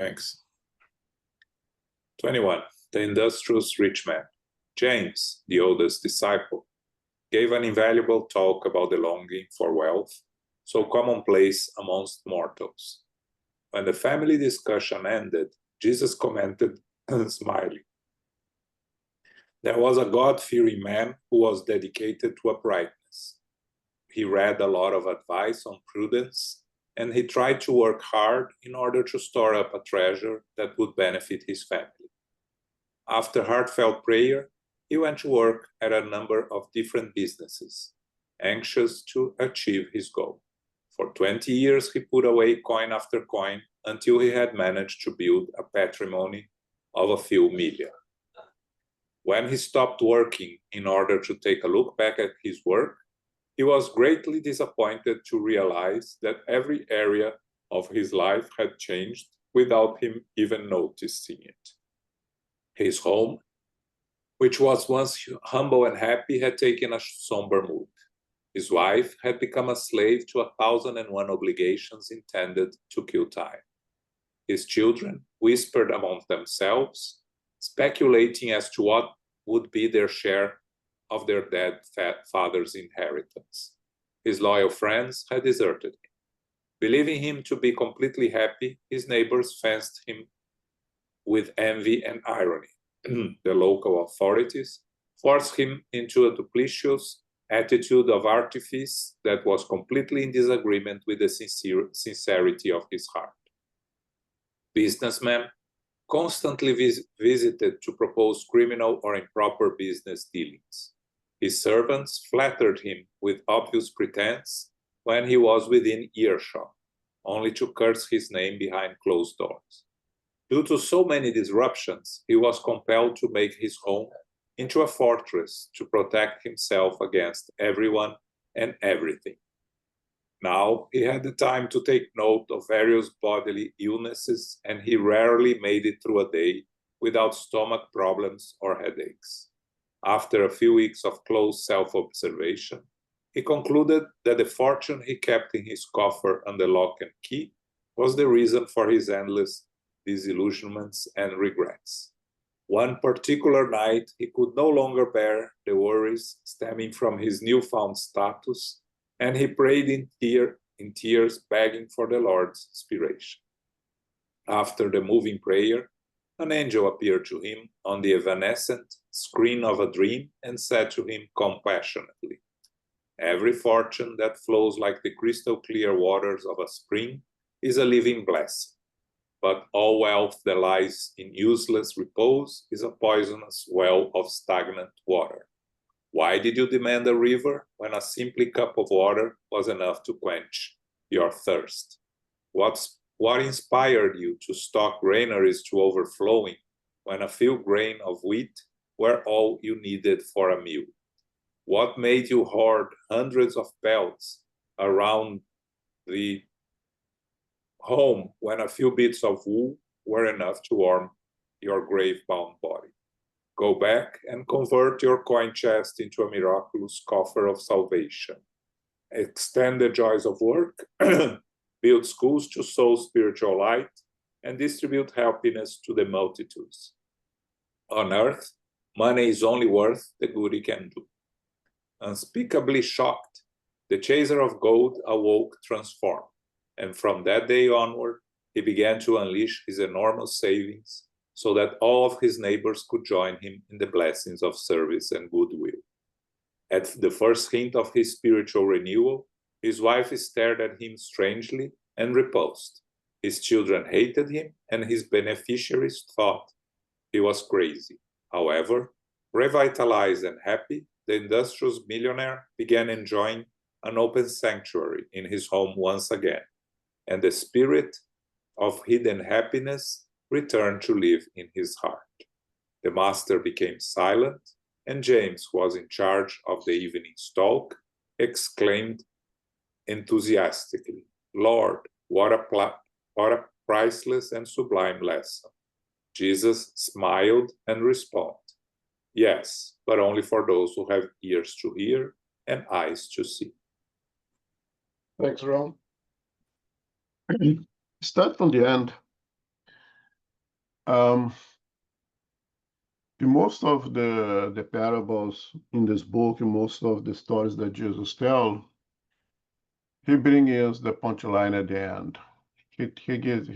Thanks. 21. The Industrious Rich Man. James, the oldest disciple, gave an invaluable talk about the longing for wealth, so commonplace amongst mortals. When the family discussion ended, Jesus commented, smiling, "There was a God-fearing man who was dedicated to uprightness. He read a lot of advice on prudence, and he tried to work hard in order to store up a treasure that would benefit his family. After heartfelt prayer, he went to work at a number of different businesses, anxious to achieve his goal. For 20 years, he put away coin after coin until he had managed to build a patrimony of a few million. When he stopped working in order to take a look back at his work, he was greatly disappointed to realize that every area of his life had changed without him even noticing it. His home, which was once humble and happy, had taken a somber mood. His wife had become a slave to 1,001 obligations intended to kill time. His children whispered among themselves, speculating as to what would be their share of their dead father's inheritance. His loyal friends had deserted him. Believing him to be completely happy, his neighbors fenced him with envy and irony. The local authorities forced him into a duplicitous attitude of artifice that was completely in disagreement with the sincerity of his heart. Businessmen constantly visited to propose criminal or improper business dealings. His servants flattered him with obvious pretense when he was within earshot, only to curse his name behind closed doors. Due to so many disruptions, he was compelled to make his home into a fortress to protect himself against everyone and everything. Now he had the time to take note of various bodily illnesses, and he rarely made it through a day without stomach problems or headaches. After a few weeks of close self-observation, he concluded that the fortune he kept in his coffer under lock and key was the reason for his endless disillusionments and regrets. One particular night, he could no longer bear the worries stemming from his newfound status, and he prayed in tears, begging for the Lord's inspiration. After the moving prayer, an angel appeared to him on the evanescent screen of a dream and said to him compassionately, "Every fortune that flows like the crystal clear waters of a spring is a living blessing. But all wealth that lies in useless repose is a poisonous well of stagnant water. Why did you demand a river when a simple cup of water was enough to quench your thirst? What inspired you to stock granaries to overflowing when a few grains of wheat were all you needed for a meal? What made you hoard hundreds of pelts around the home when a few bits of wool were enough to warm your grave-bound body? Go back and convert your coin chest into a miraculous coffer of salvation. Extend the joys of work, build schools to sow spiritual light, and distribute happiness to the multitudes. On earth, money is only worth the good it can do." Unspeakably shocked, the chaser of gold awoke transformed, and from that day onward, he began to unleash his enormous savings so that all of his neighbors could join him in the blessings of service and goodwill. At the first hint of his spiritual renewal, his wife stared at him strangely and repulsed. His children hated him, and his beneficiaries thought he was crazy. However, revitalized and happy, the industrious millionaire began enjoying an open sanctuary in his home once again, and the spirit of hidden happiness returned to live in his heart. The master became silent, and James, who was in charge of the evening talk, exclaimed enthusiastically, "Lord, what a priceless and sublime lesson." Jesus smiled and responded, "Yes, but only for those who have ears to hear and eyes to see." Thanks, Ron. Start from the end. In most of the parables in this book, in most of the stories that Jesus tells, he brings us the punchline at the end. He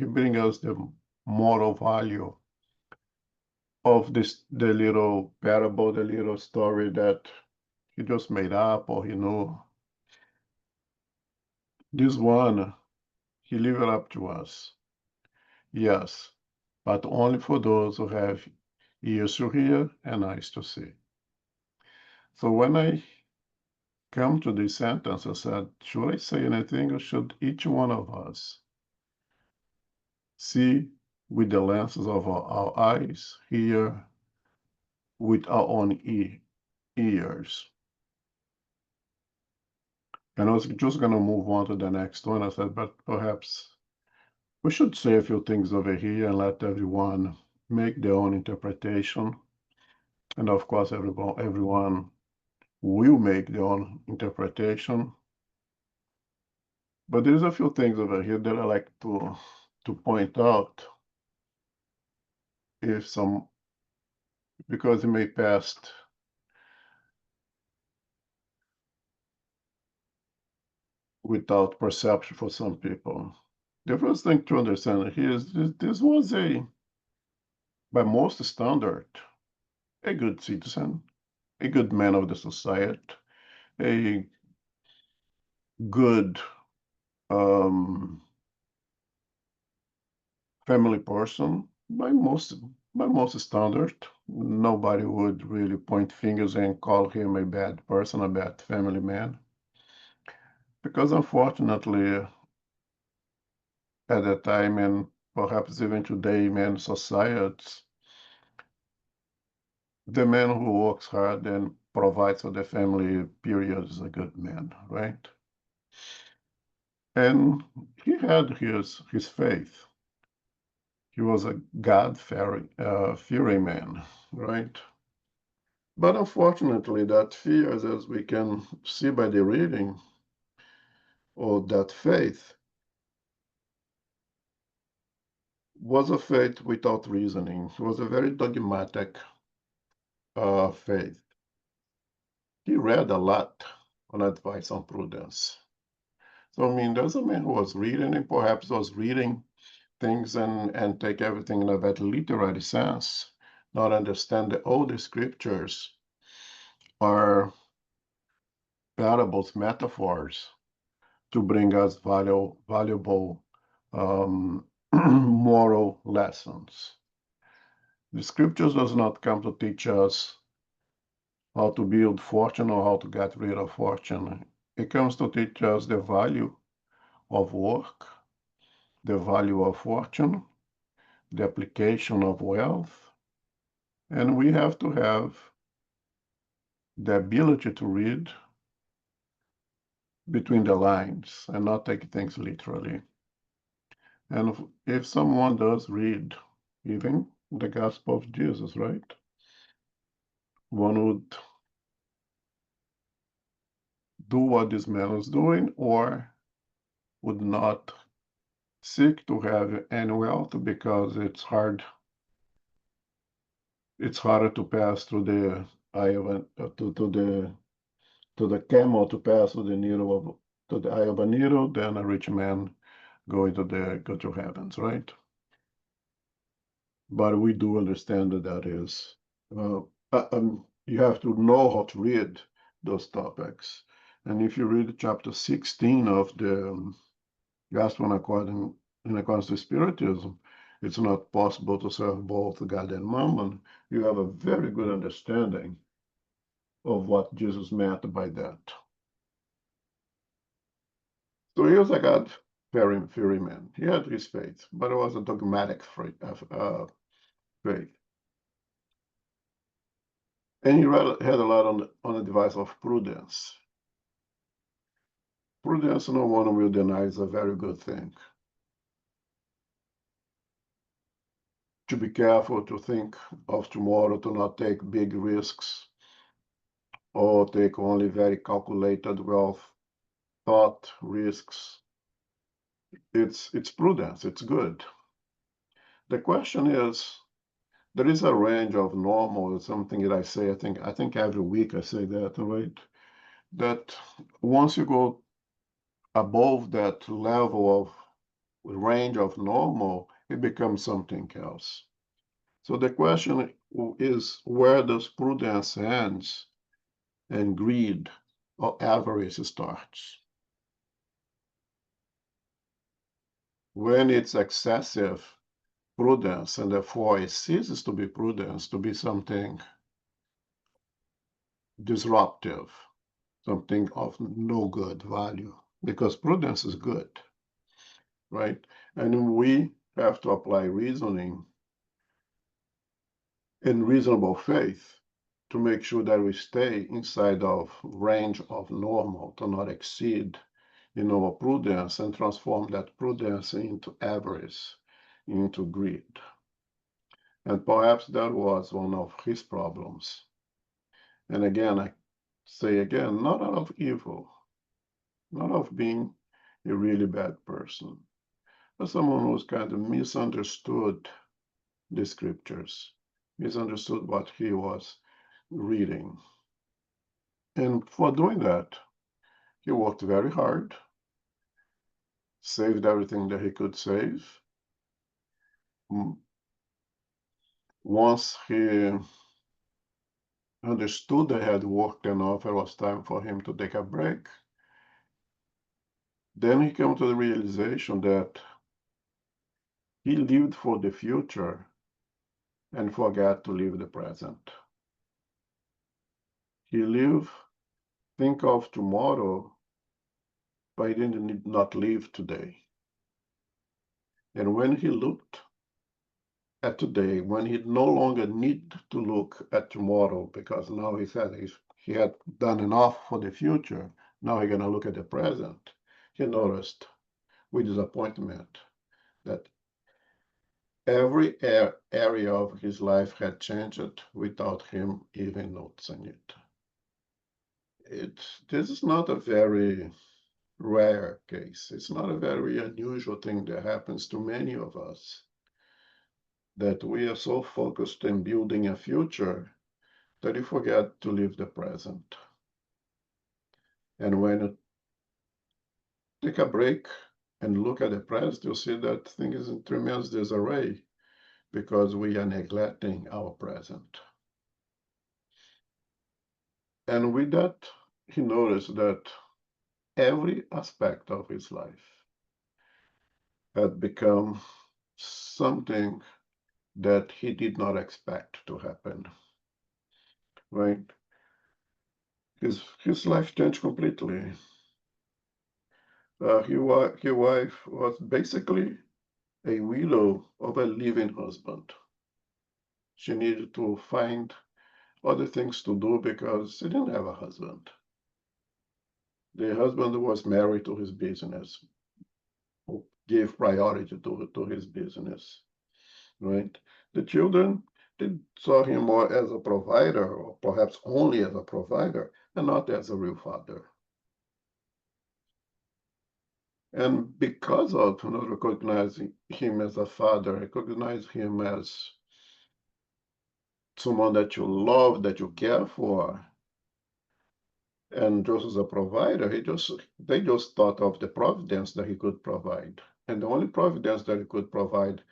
brings us the moral value of the little parable, the little story that he just made up or he knew. This one, he leave it up to us. Yes, but only for those who have ears to hear and eyes to see. So when I come to this sentence, I said, should I say anything or should each one of us see with the lenses of our eyes, hear with our own ears? And I was just going to move on to the next one. I said, but perhaps we should say a few things over here and let everyone make their own interpretation. And of course, everyone will make their own interpretation. But there's a few things over here that I like to point out, because it may pass without perception for some people. The first thing to understand here is this was by most standard, a good citizen, a good man of the society, a good family person. By most standard, nobody would really point fingers and call him a bad person, a bad family man. Because unfortunately, at that time, and perhaps even today in many societies, the man who works hard and provides for the family, period, is a good man, right? And he had his faith. He was a God-fearing man, right? But unfortunately, that fear, as we can see by the reading, or that faith, was a faith without reasoning. It was a very dogmatic faith. He read a lot on advice on prudence. So, I mean, there's a man who was reading and perhaps was reading things and take everything in a very literary sense, not understand that all the scriptures are parables, metaphors to bring us valuable moral lessons. The scriptures does not come to teach us how to build fortune or how to get rid of fortune. It comes to teach us the value of work, the value of fortune, the application of wealth, and we have to have the ability to read between the lines and not take things literally. And if someone does read even the Gospel of Jesus, right, one would do what this man is doing or would not seek to have any wealth because it's harder to pass through the eye of to the camel to pass through the needle to the eye of a needle than a rich man go to heavens, right? But we do understand that is you have to know how to read those topics. And if you read chapter 16 of the Gospel in accordance to Spiritism, it's not possible to serve both God and Mammon. You have a very good understanding of what Jesus meant by that. So he was a God-fearing man. He had his faith, but it was a dogmatic faith. And he had a lot on the device of prudence. Prudence, no one will deny, is a very good thing. To be careful, to think of tomorrow, to not take big risks, or take only very calculated, well-thought risks. It's prudence, it's good. The question is, there is a range of normal, something that I say, I think every week I say that, right? That once you go above that level of range of normal, it becomes something else. So the question is, where does prudence ends and greed or avarice starts? When it's excessive prudence, and therefore it ceases to be prudence, to be something disruptive, something of no good value, because prudence is good, right? And we have to apply reasoning and reasonable faith to make sure that we stay inside of range of normal, to not exceed, our prudence and transform that prudence into avarice, into greed. And perhaps that was one of his problems. And again, I say again, not out of evil, not of being a really bad person, but someone who's kind of misunderstood the scriptures, misunderstood what he was reading. And for doing that, he worked very hard, saved everything that he could save. Once he understood that he had worked enough, it was time for him to take a break. Then he came to the realization that he lived for the future and forgot to live the present. He lived, think of tomorrow, but he did not live today. And when he looked at today, when he no longer need to look at tomorrow, because now he said he had done enough for the future, now he's going to look at the present, he noticed with disappointment that every area of his life had changed without him even noticing it. This is not a very rare case. It's not a very unusual thing that happens to many of us, that we are so focused in building a future that we forget to live the present. And when you take a break and look at the present, you'll see that things is in tremendous disarray because we are neglecting our present. And with that, he noticed that every aspect of his life had become something that he did not expect to happen, right? His life changed completely. His wife was basically a widow of a living husband. She needed to find other things to do because she didn't have a husband. The husband was married to his business, who gave priority to his business, right? The children, they saw him more as a provider, or perhaps only as a provider, and not as a real father. And because of not recognizing him as a father, recognize him as someone that you love, that you care for, and just as a provider, they just thought of the providence that he could provide. And the only providence that he could provide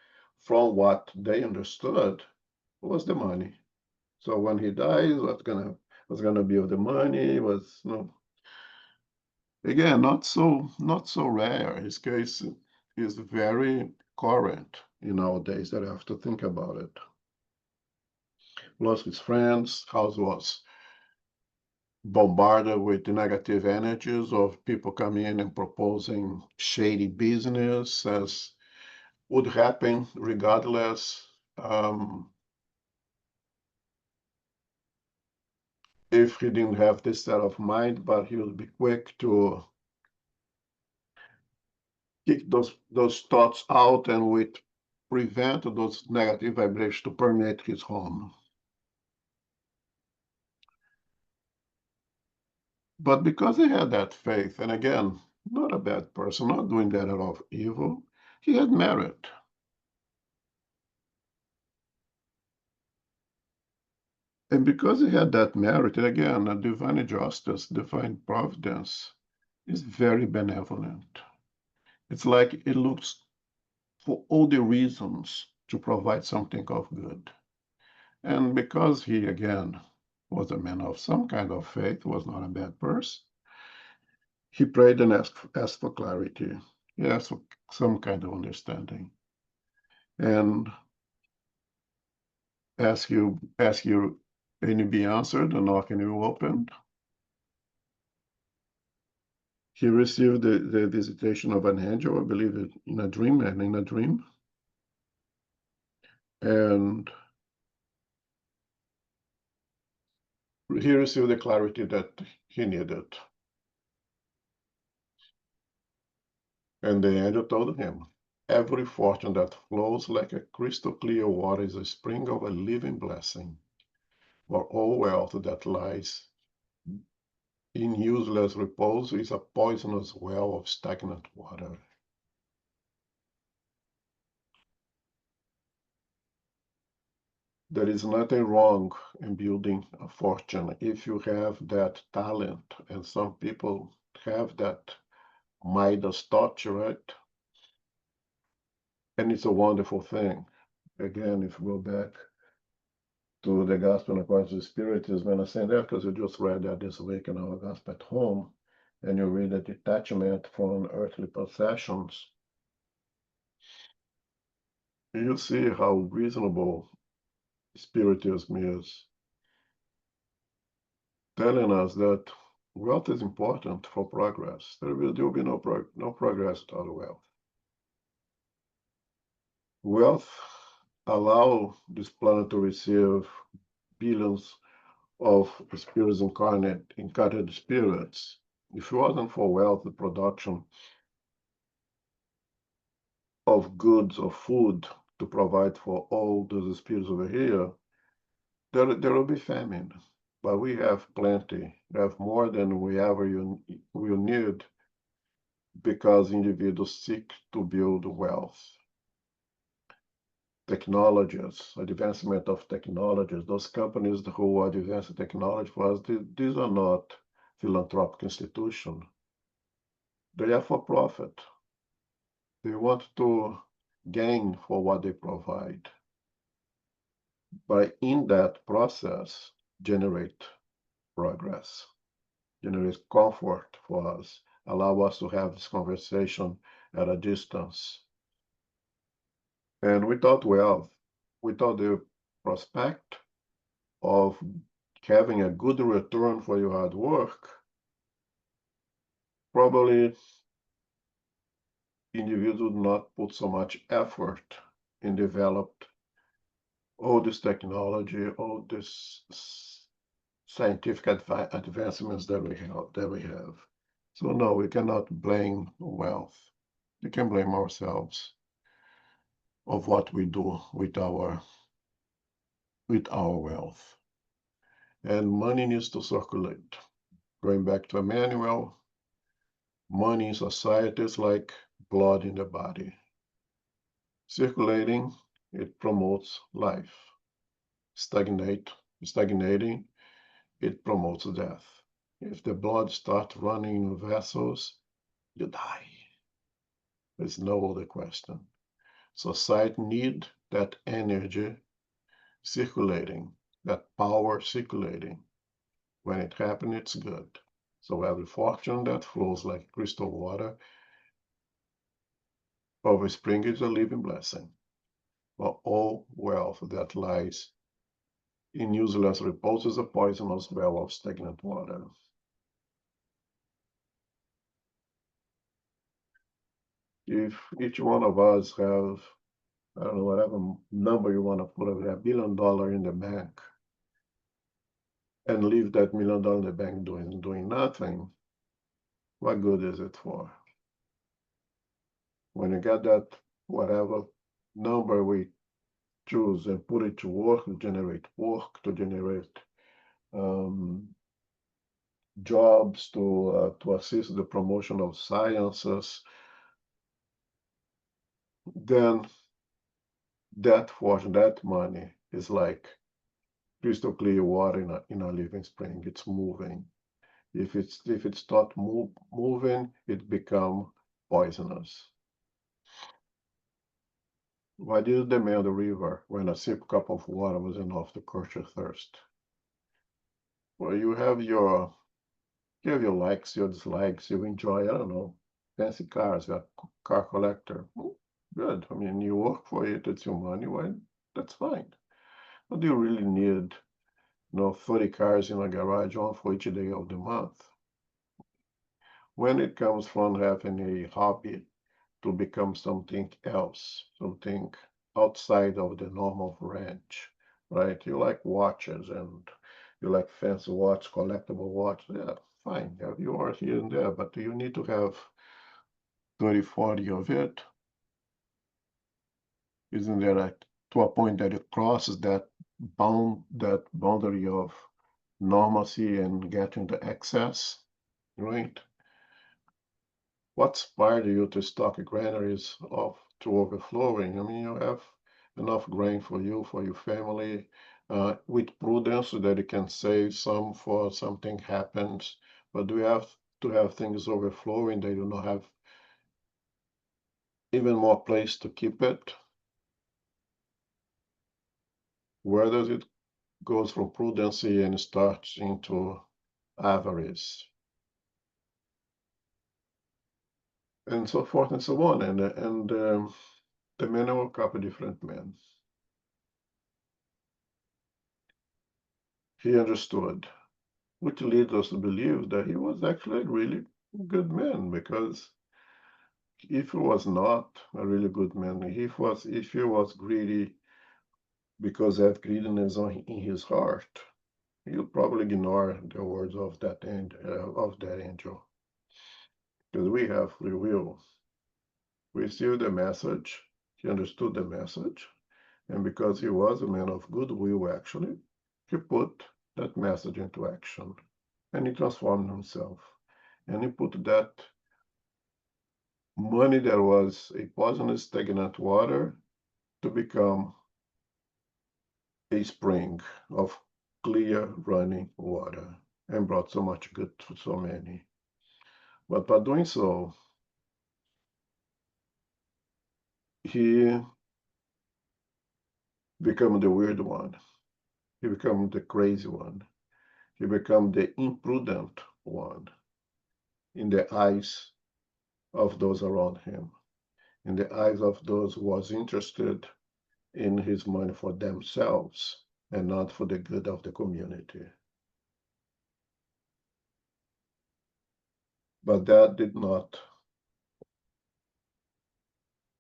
from what they understood was the money. So when he dies, what's gonna be of the money was again not so rare. His case is very current in nowadays that I have to think about it. Lost his friends, house was bombarded with the negative energies of people coming in and proposing shady business, as would happen regardless. If he didn't have this set of mind, but he would be quick to kick those thoughts out and would prevent those negative vibrations to permeate his home. But because he had that faith, and again, not a bad person, not doing that out of evil, he had merit. And because he had that merit, again, a divine justice, divine providence is very benevolent. It's like it looks for all the reasons to provide something of good. And because he, again, was a man of some kind of faith, was not a bad person, he prayed and asked for clarity. He asked for some kind of understanding. And ask you, and you be answered, and knock and you opened. He received the visitation of an angel, I believe, in a dream, and he received the clarity that he needed. And the angel told him, every fortune that flows like a crystal clear water is a spring of a living blessing, for all wealth that lies in useless repose is a poisonous well of stagnant water. There is nothing wrong in building a fortune if you have that talent, and some people have that Midas touch, right? And it's a wonderful thing. Again, if you go back to the Gospel according to the Spirit, is when I say that because you just read that this week in our Gospel at home, and you read the detachment from earthly possessions, you see how reasonable Spiritism is, telling us that wealth is important for progress. There will be no progress without wealth. Wealth allow this planet to receive billions of spirits incarnated spirits. If it wasn't for wealth, the production of goods or food to provide for all those spirits over here, there will be famine. But we have plenty. We have more than we ever will need because individuals seek to build wealth. Technologies, advancement of technologies, those companies who advance technology for us, these are not philanthropic institutions. They are for profit. They want to gain for what they provide. But in that process, generate progress, generate comfort for us, allow us to have this conversation at a distance. And without wealth, without the prospect of having a good return for your hard work, probably individuals would not put so much effort in developing all this technology, all this scientific advancements that we have. So no, we cannot blame wealth. We can blame ourselves of what we do with our wealth. And money needs to circulate. Going back to Emmanuel, money in society is like blood in the body. Circulating, it promotes life. Stagnating, it promotes death. If the blood starts running in vessels, you die. There's no other question. Society needs that energy circulating, that power circulating. When it happens, it's good. So every fortune that flows like crystal water over spring is a living blessing. For all wealth that lies in useless repose is a poisonous well of stagnant water. If each one of us have, I don't know, whatever number you want to put over there, $1 billion in the bank, and leave that $1 million in the bank doing nothing, what good is it for? When you get that whatever number we choose and put it to work, to generate jobs, to assist the promotion of sciences, then that fortune, that money is like crystal clear water in a living spring. It's moving. If it's not moving, it become poisonous. Why did they demand the river when a sip cup of water was enough to quench your thirst? Well, you have your likes, your dislikes, you enjoy, I don't know, fancy cars, you're a car collector. Well, good. I mean, you work for it, it's your money, well, that's fine. But do you really need, 30 cars in a garage, one for each day of the month? When it comes from having a hobby to become something else, something outside of the normal range, right? You like watches and you like fancy watch, collectible watch. Yeah, fine. Have yours here and there, but do you need to have 30, 40 of it? Isn't there to a point that it crosses that boundary of normalcy and getting the excess, right? What inspired you to stock granaries to overflowing? I mean, you have enough grain for you, for your family, with prudence so that you can save some for something happens. But do you have to have things overflowing that you don't have even more place to keep it? Where does it goes from prudency and starts into avarice? And so forth and so on. And the men woke up a different man. He understood, which leads us to believe that he was actually a really good man, because if he was not a really good man, if he was greedy because of greediness in his heart, he'll probably ignore the words of that angel. Because we have free will. We received the message, he understood the message, and because he was a man of goodwill, actually, he put that message into action, and he transformed himself. And he put that money that was a poisonous, stagnant water to become a spring of clear running water, and brought so much good to so many. But by doing so, he became the weird one. He became the crazy one. He became the imprudent one in the eyes of those around him, in the eyes of those who was interested in his money for themselves and not for the good of the community. But that did not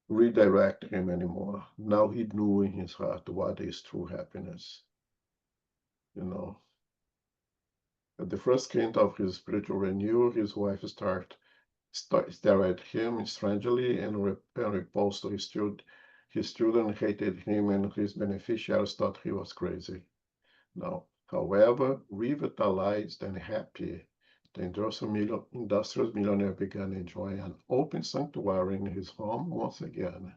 redirect him anymore. Now he knew in his heart what is true happiness. At the first hint of his spiritual renewal, his wife stared at him strangely and repulsed. His children hated him, and his beneficiaries thought he was crazy. Now, however, revitalized and happy, the industrious millionaire began enjoying an open sanctuary in his home once again,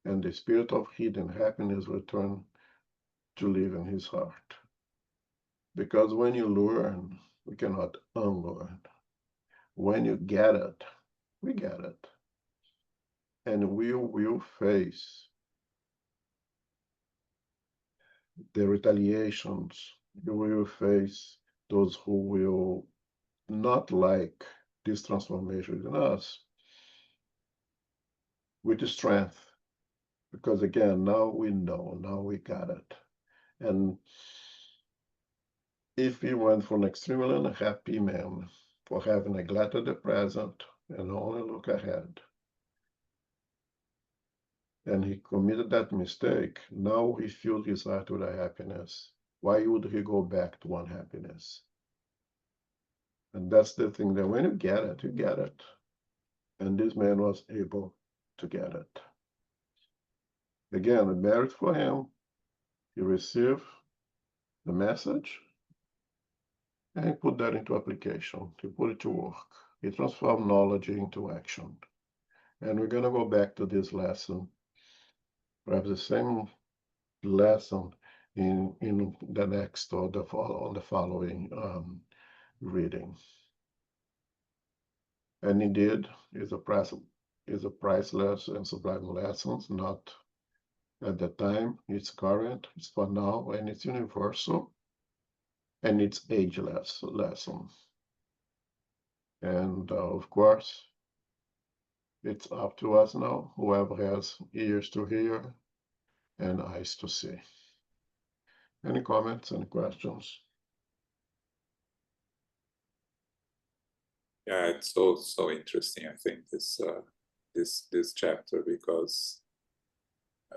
and the spirit of hidden happiness returned to live in his heart. Because when you learn, we cannot unlearn. When you get it, we get it. And we will face the retaliations. You will face those who will not like this transformation in us with the strength. Because again, now we know, now we got it. And if we went from an extremely unhappy man for having neglected the present and only look ahead, and he committed that mistake, now he filled his heart with a happiness. Why would he go back to unhappiness? And that's the thing, that when you get it, you get it. And this man was able to get it. Again, a merit for him. He received the message and he put that into application. He put it to work. He transformed knowledge into action. And we're going to go back to this lesson, perhaps the same lesson in the next or on the following reading. And indeed, is a priceless and sublime lessons, not at the time, it's current, it's for now, and it's universal, and it's ageless lesson. And of course, it's up to us now, whoever has ears to hear and eyes to see. Any comments, any questions? Yeah, it's so interesting. I think this chapter, because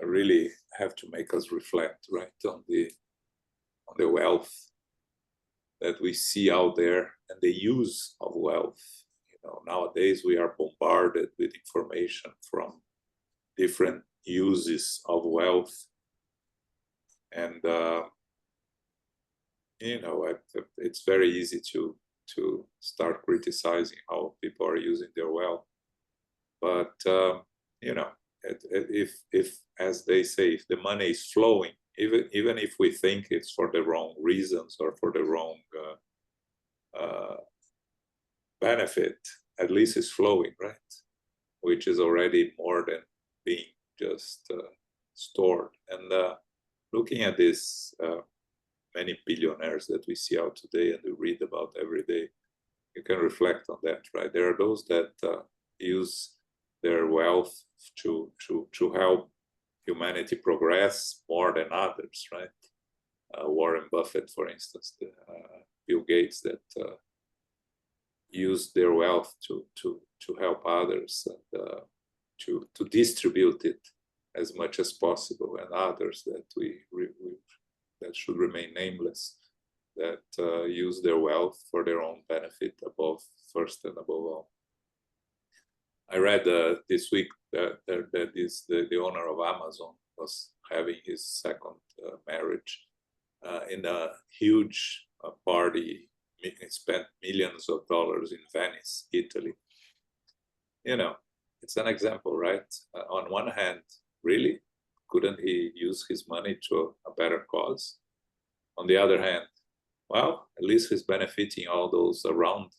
I really have to make us reflect, right, on the wealth that we see out there and the use of wealth. You know, nowadays we are bombarded with information from different uses of wealth, and you know, it's very easy to start criticizing how people are using their wealth. But you know, if as they say, if the money is flowing, even if we think it's for the wrong reasons or for the wrong benefit, at least it's flowing, right? Which is already more than being just stored. And looking at this, many billionaires that we see out today and we read about every day, you can reflect on that, right? There are those that use their wealth to help humanity progress more than others, right? Warren Buffett, for instance, Bill Gates, that use their wealth to help others and to distribute it as much as possible, and others that that should remain nameless, that use their wealth for their own benefit first and above all. I read this week that the owner of Amazon was having his second marriage in a huge party. He spent millions of dollars in Venice, Italy. You know, it's an example, right? On one hand, really, couldn't he use his money to a better cause? On the other hand, well, at least he's benefiting all those around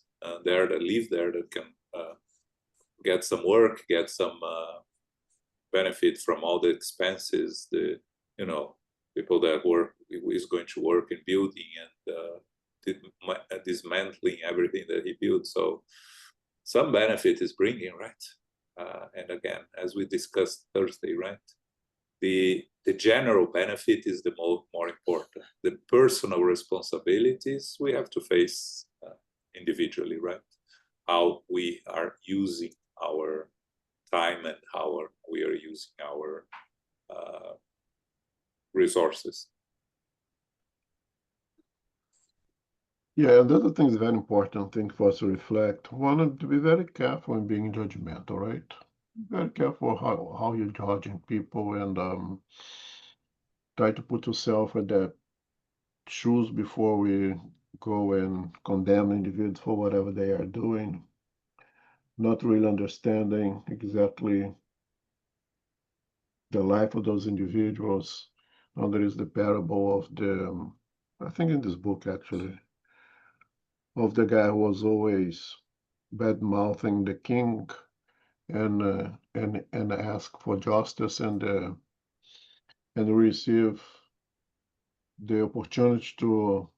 there that live there, that can get some work, get some benefit from all the expenses, the, you know, people that work, is going to work in building and dismantling everything that he built. So some benefit is bringing, right? And again, as we discussed Thursday, right? The general benefit is the more important. The personal responsibilities we have to face individually, right? How we are using our time and how we are using our resources. Yeah, and the other thing is very important thing for us to reflect. One, to be very careful in being judgmental, right? Very careful how you're judging people, and try to put yourself in their shoes before we go and condemn individuals for whatever they are doing, not really understanding exactly the life of those individuals. Now there is the parable of the, I think in this book actually, of the guy who was always bad-mouthing the king and ask for justice and receive the opportunity to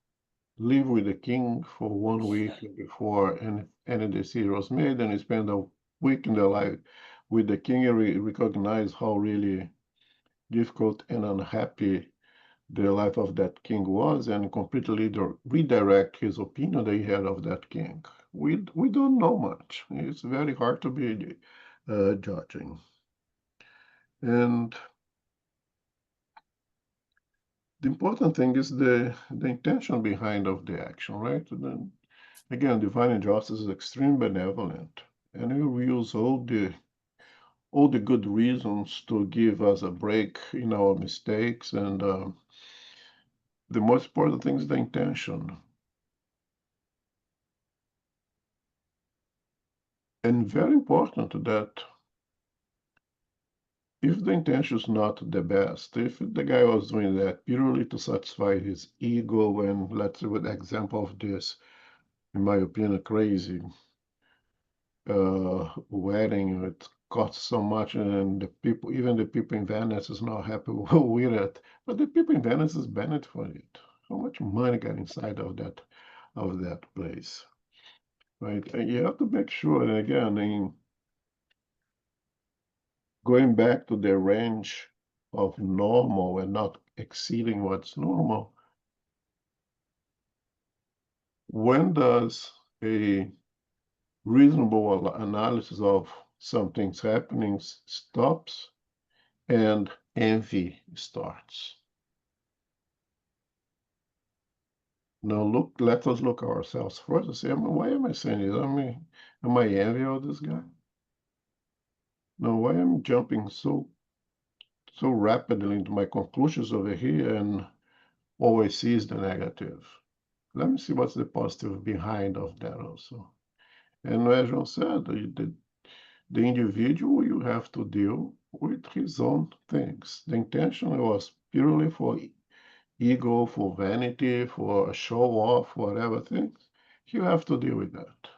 live with the king for 1 week before any decision was made, and he spent a week in the life with the king and recognize how really difficult and unhappy the life of that king was, and completely redirect his opinion that he had of that king. We don't know much. It's very hard to be judging. And the important thing is the intention behind of the action, right? Then, again, divine justice is extremely benevolent, and we will use all the good reasons to give us a break in our mistakes, and the most important thing is the intention. And very important that if the intention is not the best, if the guy was doing that purely to satisfy his ego, and let's say with the example of this, in my opinion, crazy wedding, it costs so much, and the people, even the people in Venice, is not happy with it. But the people in Venice is benefit for it. How much money got inside of that place, right? And you have to make sure, and again, in going back to the range of normal and not exceeding what's normal, when does a reasonable analysis of something's happening stops and envy starts? Now let us look ourselves first and say, why am I saying this? Am I envy of this guy? Now, why am I jumping so rapidly into my conclusions over here and always sees the negative? Let me see what's the positive behind of that also. And as João said, the individual, you have to deal with his own things. The intention was purely for ego, for vanity, for a show off, whatever things. You have to deal with that.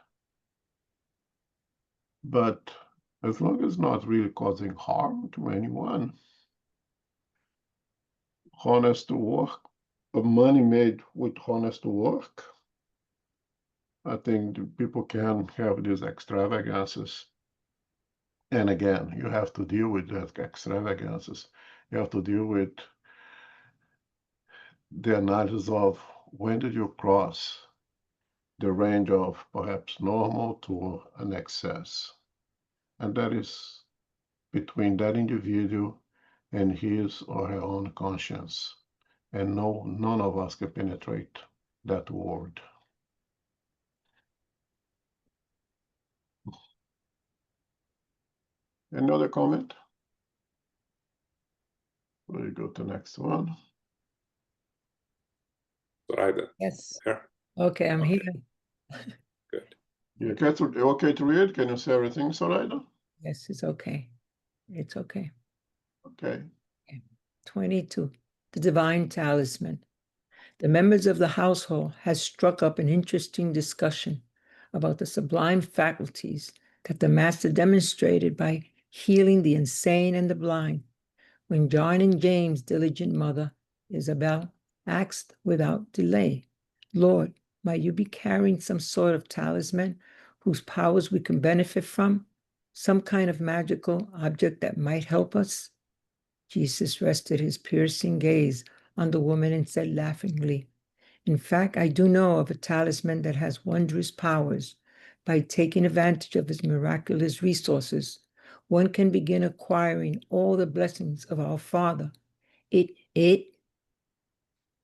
But as long as not really causing harm to anyone, honest work, money made with honest work, I think people can have these extravagances. And again, you have to deal with that extravagances. You have to deal with the analysis of when did you cross the range of perhaps normal to an excess. And that is between that individual and his or her own conscience. And none of us can penetrate that word. Any other comment? We'll go to the next one. Zoraida. Yes. Here. Okay, I'm here. Good. You okay to read? Can you say everything, Zoraida? Yes, it's okay. It's okay. Okay. 22. The Divine Talisman. The members of the household had struck up an interesting discussion about the sublime faculties that the Master demonstrated by healing the insane and the blind. When John and James' diligent mother, Isabel, asked without delay, Lord, might you be carrying some sort of talisman whose powers we can benefit from? Some kind of magical object that might help us? Jesus rested his piercing gaze on the woman and said laughingly, in fact, I do know of a talisman that has wondrous powers. By taking advantage of its miraculous resources, one can begin acquiring all the blessings of our Father. It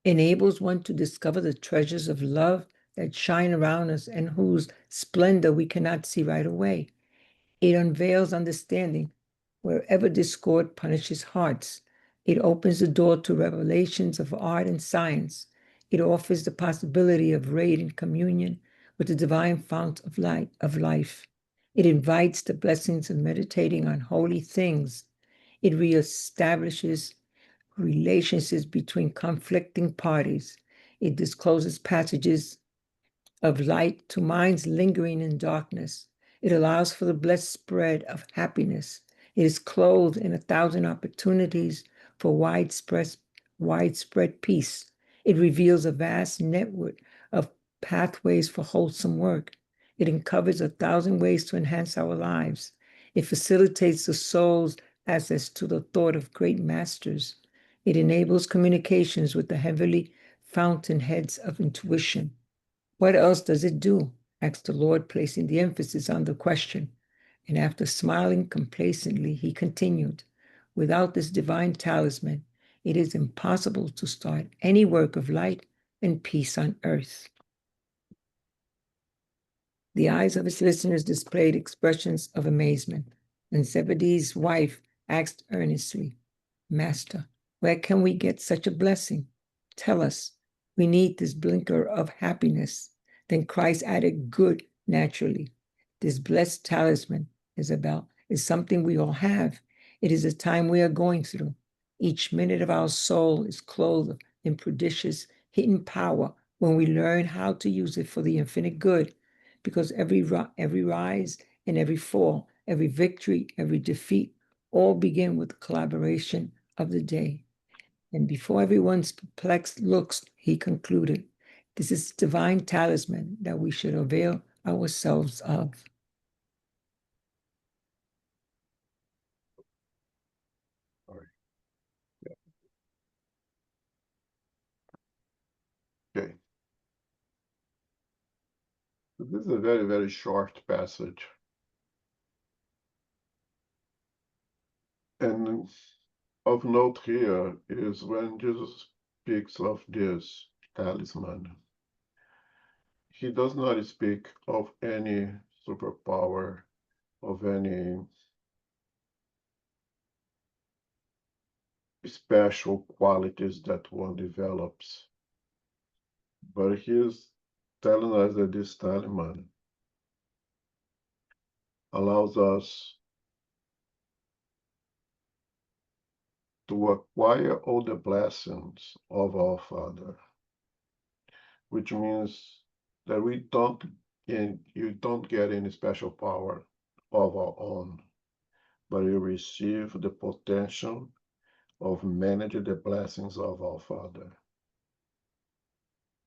enables one to discover the treasures of love that shine around us and whose splendor we cannot see right away. It unveils understanding wherever discord punishes hearts. It opens the door to revelations of art and science. It offers the possibility of radiant communion with the divine fount of life. It invites the blessings of meditating on holy things. It reestablishes relationships between conflicting parties. It discloses passages of light to minds lingering in darkness. It allows for the blessed spread of happiness. It is clothed in 1,000 opportunities for widespread peace. It reveals a vast network of pathways for wholesome work. It uncovers 1,000 ways to enhance our lives. It facilitates the soul's access to the thought of great masters. It enables communications with the heavenly fountainheads of intuition. What else does it do? Asked the Lord, placing the emphasis on the question. And after smiling complacently, he continued, without this divine talisman, it is impossible to start any work of light and peace on earth. The eyes of his listeners displayed expressions of amazement, and Zebedee's wife asked earnestly, Master, where can we get such a blessing? Tell us, we need this blinker of happiness. Then Christ added good naturally. This blessed talisman, Isabel, is something we all have. It is a time we are going through. Each minute of our soul is clothed in prodigious hidden power when we learn how to use it for the infinite good, because every rise and every fall, every victory, every defeat, all begin with the collaboration of the day. And before everyone's perplexed looks, he concluded, this is divine talisman that we should avail ourselves of. Okay. So this is a very, very short passage. And of note here is when Jesus speaks of this talisman, he does not speak of any superpower, of any special qualities that one develops. But he's telling us that this talisman allows us to acquire all the blessings of our Father, which means that you don't get any special power of our own, but you receive the potential of managing the blessings of our Father.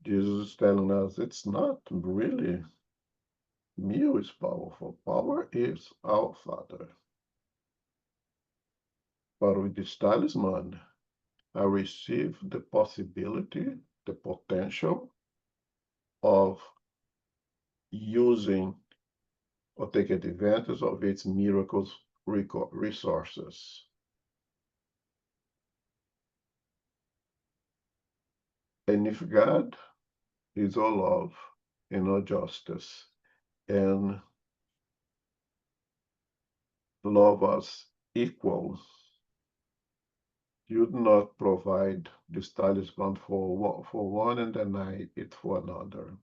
Jesus is telling us it's not really me who is powerful. Power is our Father. But with this talisman, I receive the possibility, the potential of using or taking advantage of its miracles resources. And if God is all love and all justice and love us equal, you do not provide this talisman for one and deny it for another.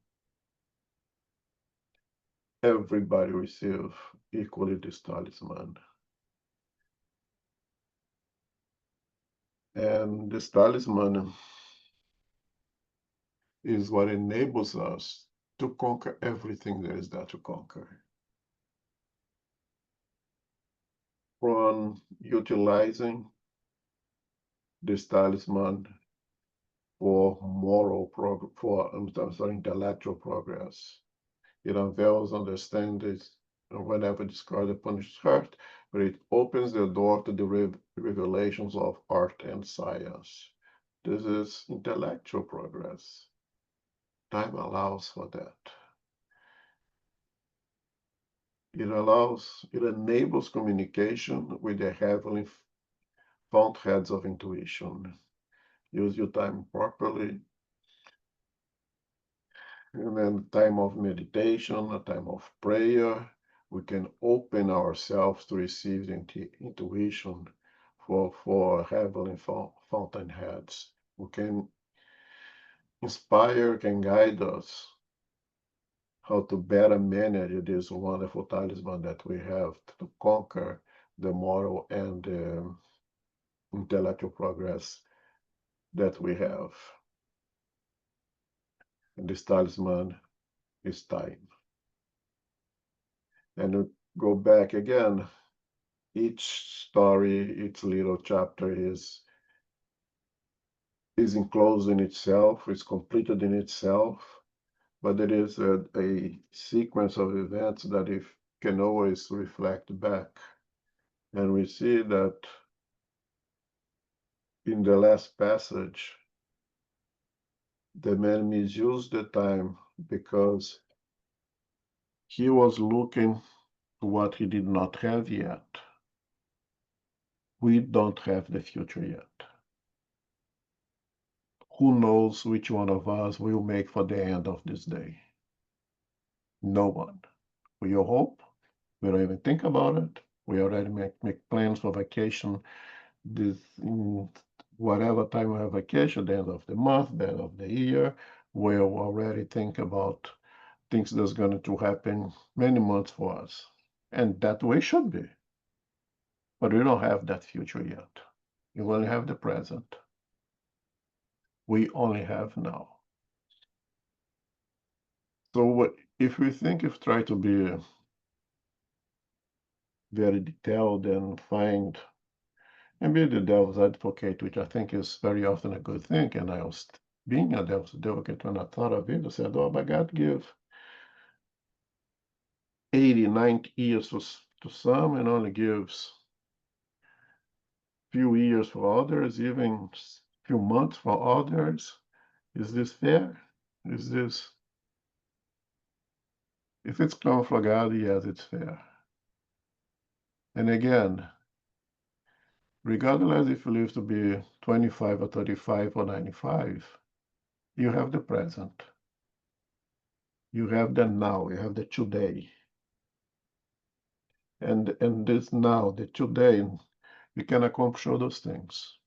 Everybody receive equally this talisman. And this talisman is what enables us to conquer everything there is there to conquer. From utilizing this talisman for intellectual progress. It unveils understanding whenever described upon its heart, but it opens the door to the revelations of art and science. This is intellectual progress. Time allows for that. It enables communication with the heavenly fountainheads of intuition. Use your time properly. And then time of meditation, a time of prayer, we can open ourselves to receive the intuition for heavenly fountainheads. We can inspire, can guide us how to better manage this wonderful talisman that we have to conquer the moral and intellectual progress that we have. And this talisman is time. And we go back again. Each story, each little chapter is enclosed in itself, is completed in itself, but it is a sequence of events that can always reflect back. And we see that in the last passage, the man misused the time because he was looking to what he did not have yet. We don't have the future yet. Who knows which one of us will make for the end of this day? No one. We all hope. We don't even think about it. We already make plans for vacation. Whatever time we have vacation, the end of the month, the end of the year, we'll already think about things that's going to happen many months for us. And that way should be. But we don't have that future yet. You only have the present. We only have now. So if we try to be very detailed and find and be the devil's advocate, which I think is very often a good thing, and I was being a devil's advocate when I thought of it, I said, oh, but God give 80, 90 years to some and only gives few years for others, even few months for others. Is this fair? Is this, if it's come from God, yes, it's fair. And again, regardless if you live to be 25 or 35 or 95, you have the present. You have the now, you have the today. And this now, the today, you can accomplish all those things.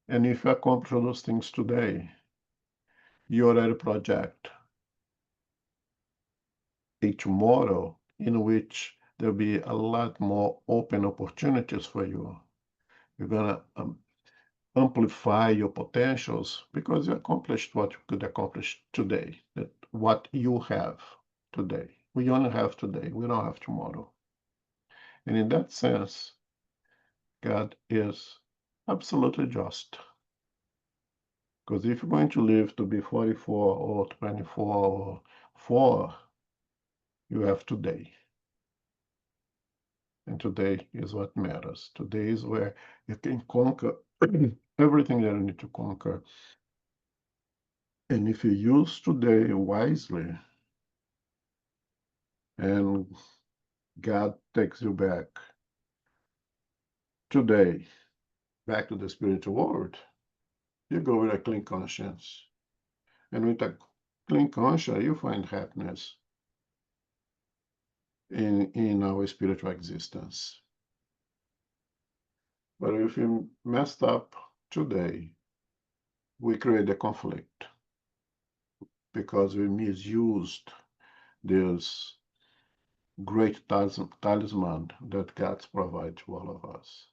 And if you accomplish all those things today, you already project a tomorrow in which there'll be a lot more open opportunities for you. You're gonna amplify your potentials because you accomplished what you could accomplish today, that what you have today. We only have today, we don't have tomorrow. And in that sense, God is absolutely just. Because if you're going to live to be 44 or 24 or 4, you have today. And today is what matters. Today is where you can conquer everything that you need to conquer. And if you use today wisely, and God takes you back today, back to the spiritual world, you go with a clean conscience. And with a clean conscience, you find happiness in our spiritual existence. But if we messed up today, we create a conflict because we misused this great talisman that God provides to all of us.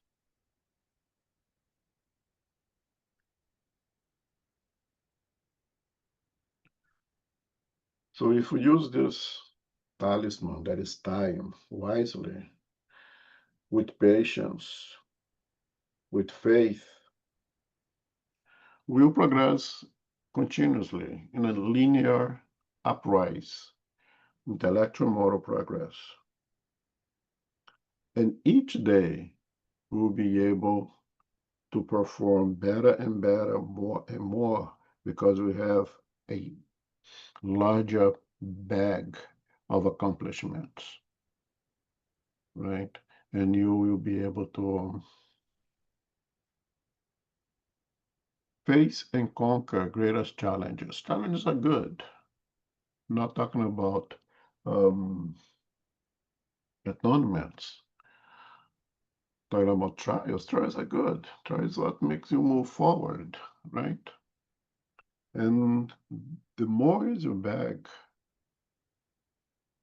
So if we use this talisman, that is time, wisely, with patience, with faith, we'll progress continuously in a linear uprise, intellectual moral progress. And each day we'll be able to perform better and better, more and more, because we have a larger bag of accomplishments, right? And you will be able to face and conquer greatest challenges. Challenges are good. I'm not talking about atonements. Talking about trials. Trials are good. Trials are what makes you move forward, right? And the more is your bag,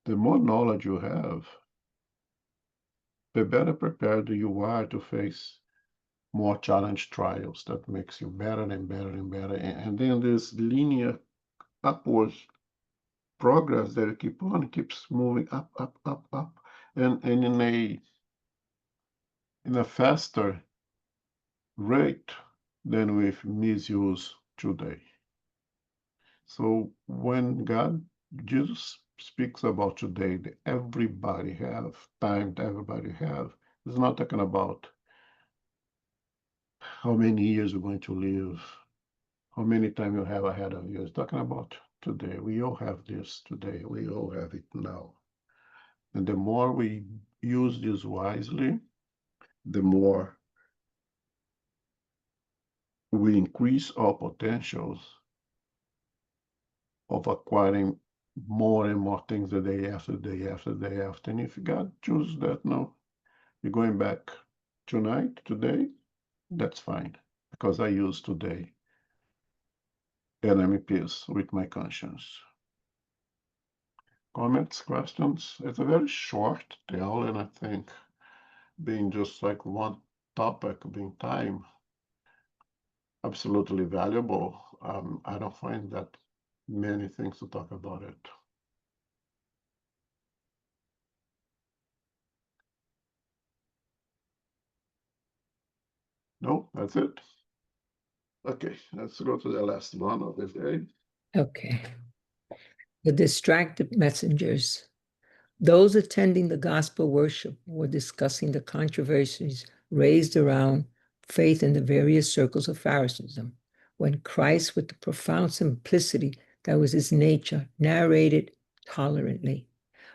the more knowledge you have, the better prepared you are to face more challenge trials that makes you better and better and better. And then this linear upwards progress that keeps moving up, up, up, up, and in a faster rate than with misuse today. So when Jesus speaks about today, that everybody have time, everybody have, it's not talking about how many years we're going to live, how many time you have ahead of you. It's talking about today. We all have this today. We all have it now. And the more we use this wisely, the more we increase our potentials of acquiring more and more things the day after day after day after. And if God chooses that, no, you're going back tonight, today, that's fine, because I use today and I'm in peace with my conscience. Comments, questions? It's a very short tale, and I think being just like one topic, being time, absolutely valuable. I don't find that many things to talk about it. No, that's it. Okay, let's go to the last one of the day. Okay. The distracted messengers. Those attending the gospel worship were discussing the controversies raised around faith in the various circles of Pharisaism, when Christ, with the profound simplicity that was his nature, narrated tolerantly.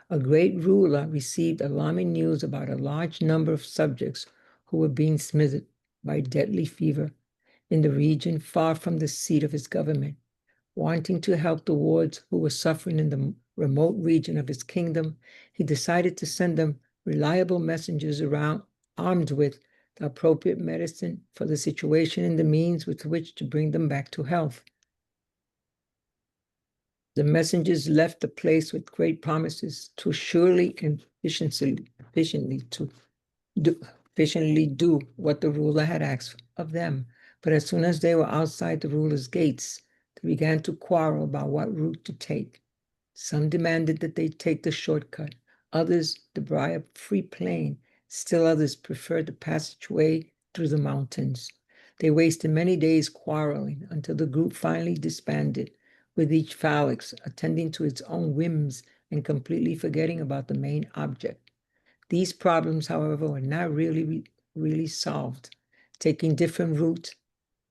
A great ruler received alarming news about a large number of subjects who were being smothered by deadly fever in the region far from the seat of his government. Wanting to help the wards who were suffering in the remote region of his kingdom, he decided to send them reliable messengers around, armed with the appropriate medicine for the situation and the means with which to bring them back to health. The messengers left the place with great promises to surely and efficiently do what the ruler had asked of them. But as soon as they were outside the ruler's gates, they began to quarrel about what route to take. Some demanded that they take the shortcut, others the briar-free plain, still others preferred the passageway through the mountains. They wasted many days quarreling until the group finally disbanded, with each phalanx attending to its own whims and completely forgetting about the main object. These problems, however, were not really solved. Taking different routes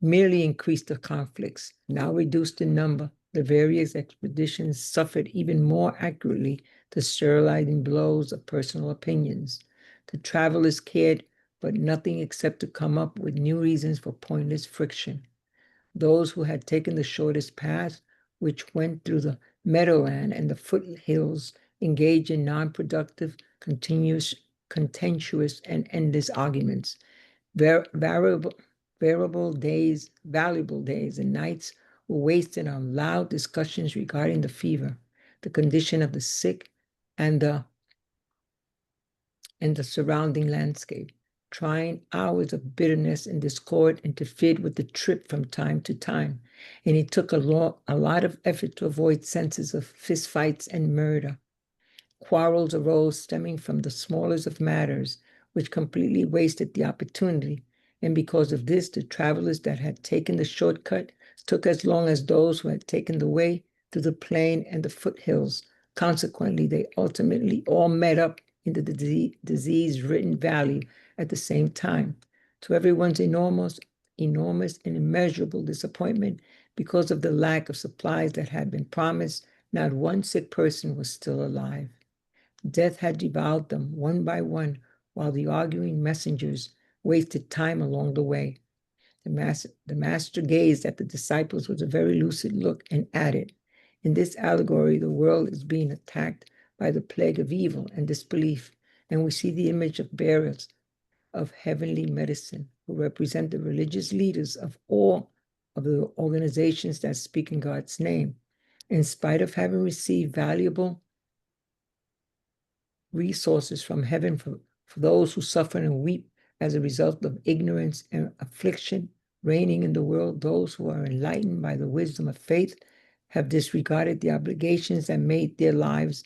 merely increased the conflicts. Now reduced in number, the various expeditions suffered even more accurately the sterilizing blows of personal opinions. The travelers cared but nothing except to come up with new reasons for pointless friction. Those who had taken the shortest path, which went through the meadowland and the foothills, engaged in non-productive, contentious, and endless arguments. Valuable days and nights were wasted on loud discussions regarding the fever, the condition of the sick, and the surrounding landscape. Trying hours of bitterness and discord interfered with the trip from time to time, and it took a lot of effort to avoid senses of fistfights and murder. Quarrels arose stemming from the smallest of matters, which completely wasted the opportunity, and because of this, the travelers that had taken the shortcut took as long as those who had taken the way through the plain and the foothills. Consequently, they ultimately all met up in the disease-ridden valley at the same time. To everyone's enormous and immeasurable disappointment, because of the lack of supplies that had been promised, not one sick person was still alive. Death had devoured them one by one, while the arguing messengers wasted time along the way. The master gazed at the disciples with a very lucid look and added, "In this allegory, the world is being attacked by the plague of evil and disbelief, and we see the image of bearers of heavenly medicine who represent the religious leaders of all of the organizations that speak in God's name. In spite of having received valuable resources from heaven for those who suffer and weep as a result of ignorance and affliction reigning in the world, those who are enlightened by the wisdom of faith have disregarded the obligations that made their lives,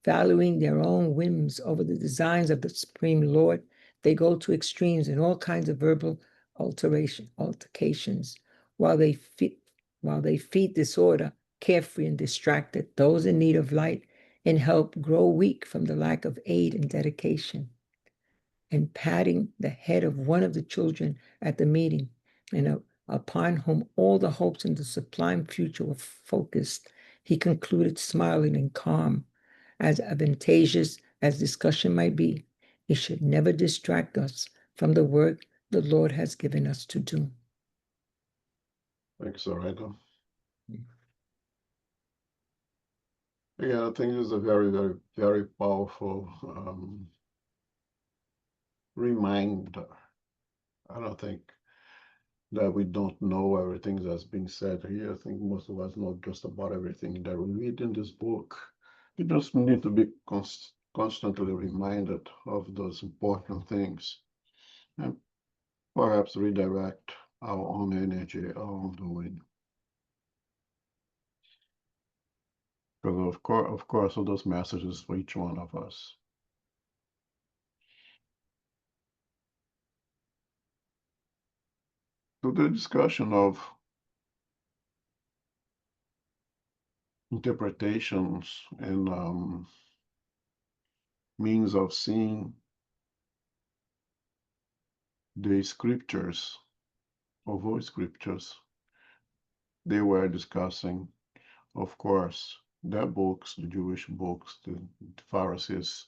valuing their own whims over the designs of the Supreme Lord. They go to extremes in all kinds of verbal altercations, while they feed disorder, carefree and distracted, those in need of light and help grow weak from the lack of aid and dedication. And patting the head of one of the children at the meeting, and upon whom all the hopes in the sublime future were focused, he concluded, smiling and calm, as advantageous as discussion might be, it should never distract us from the work the Lord has given us to do. Thanks, Loreto. Yeah, I think this is a very, very, very powerful reminder. I don't think that we don't know everything that's being said here. I think most of us know just about everything that we read in this book. You just need to be constantly reminded of those important things and perhaps redirect our own energy, our own doing. Because of course, all those messages for each one of us. So the discussion of interpretations and means of seeing the scriptures, of all scriptures, they were discussing, of course, their books, the Jewish books, the Pharisees.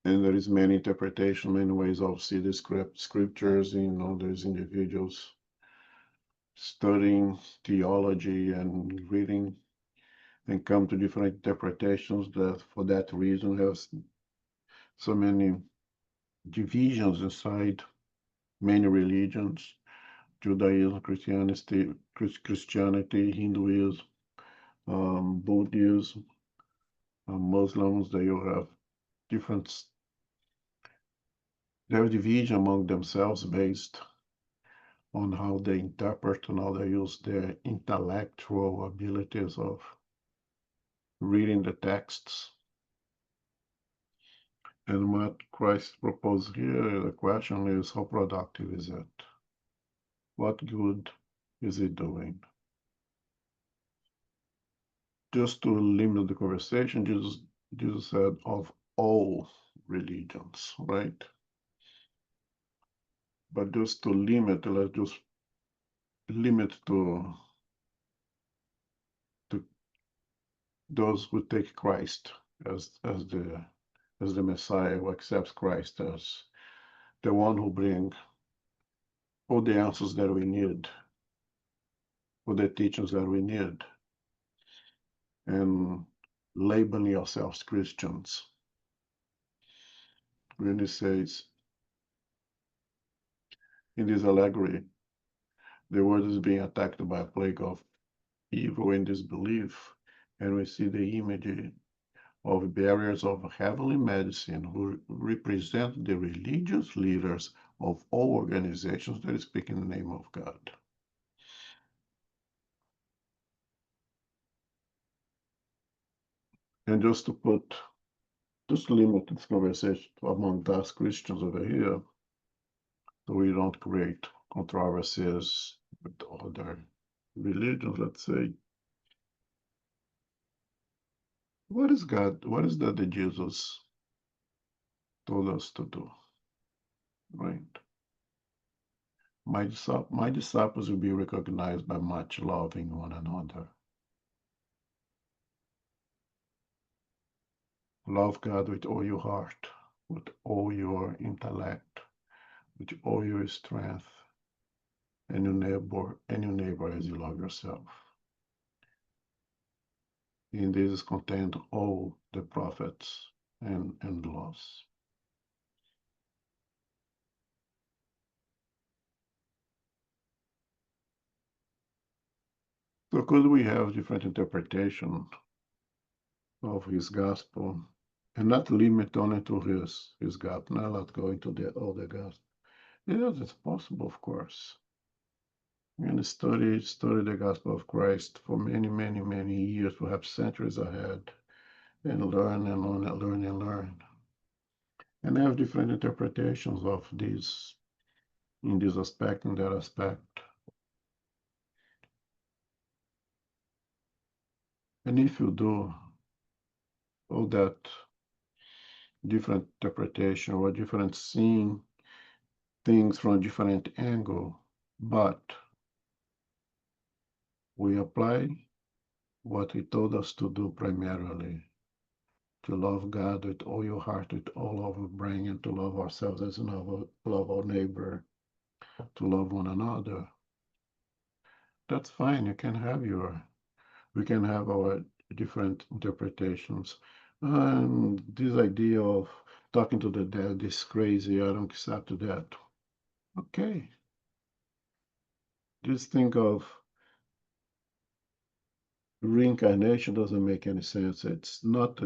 And there is many interpretation, many ways of see the scriptures. There's individuals studying theology and reading and come to different interpretations that for that reason has so many divisions inside many religions: Judaism, Christianity, Hinduism, Buddhism, Muslims. They all have different, their division among themselves based on how they interpret and how they use their intellectual abilities of reading the texts. And what Christ proposed here, the question is, how productive is it? What good is it doing? Just to limit the conversation, Jesus said of all religions, right? But just to limit, let's just limit to those who take Christ as the Messiah, who accepts Christ as the one who brings all the answers that we need, all the teachings that we need, and labeling yourselves Christians. When he says in this allegory, the world is being attacked by a plague of evil and disbelief, and we see the image of barriers of heavenly medicine who represent the religious leaders of all organizations that speak in the name of God. And just limit this conversation among us Christians over here, so we don't create controversies with other religions, let's say. What is that Jesus told us to do? Right? My disciples will be recognized by much loving one another. Love God with all your heart, with all your intellect, with all your strength, and your neighbor as you love yourself. In this is contained all the prophets and laws. So could we have different interpretation of his gospel and not limit only to his gospel, not going to the other gospel? Yes, it's possible, of course. And study the gospel of Christ for many, many, many years, perhaps centuries ahead, and learn and learn and learn and learn. And have different interpretations of this in this aspect and that aspect. And if you do all that different interpretation or different seeing things from a different angle, but we apply what he told us to do primarily, to love God with all your heart, with all of our brain, and to love ourselves as love our neighbor, to love one another. That's fine. We can have our different interpretations. And this idea of talking to the dead is crazy. I don't accept that. Okay. Just think of reincarnation doesn't make any sense. It's not,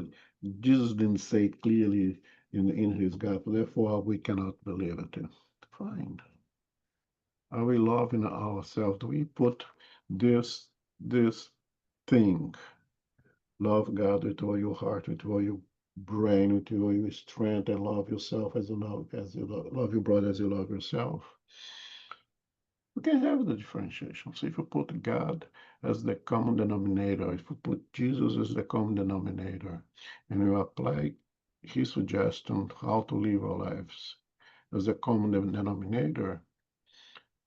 Jesus didn't say it clearly in his gospel, therefore we cannot believe it. Fine. Are we loving ourselves? Do we put this thing, love God with all your heart, with all your brain, with all your strength, and love yourself as you love your brother as you love yourself? We can have the differentiation. So if you put God as the common denominator, if you put Jesus as the common denominator, and you apply his suggestion how to live our lives as a common denominator,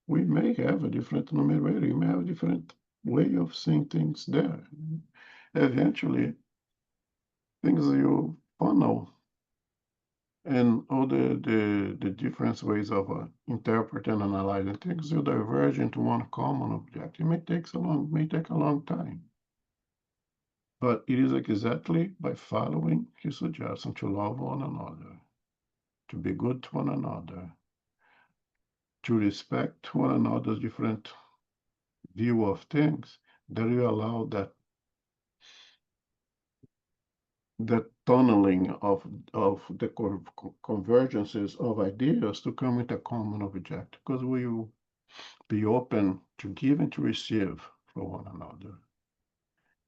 we may have a different numerator. We may have a different way of seeing things there. Eventually, things you funnel and all the different ways of interpreting and analyzing things, you diverge into one common object. It may take a long time. But it is exactly by following his suggestion to love one another, to be good to one another, to respect one another's different view of things, that you allow that tunneling of the convergences of ideas to come into a common object, because we will be open to give and to receive for one another.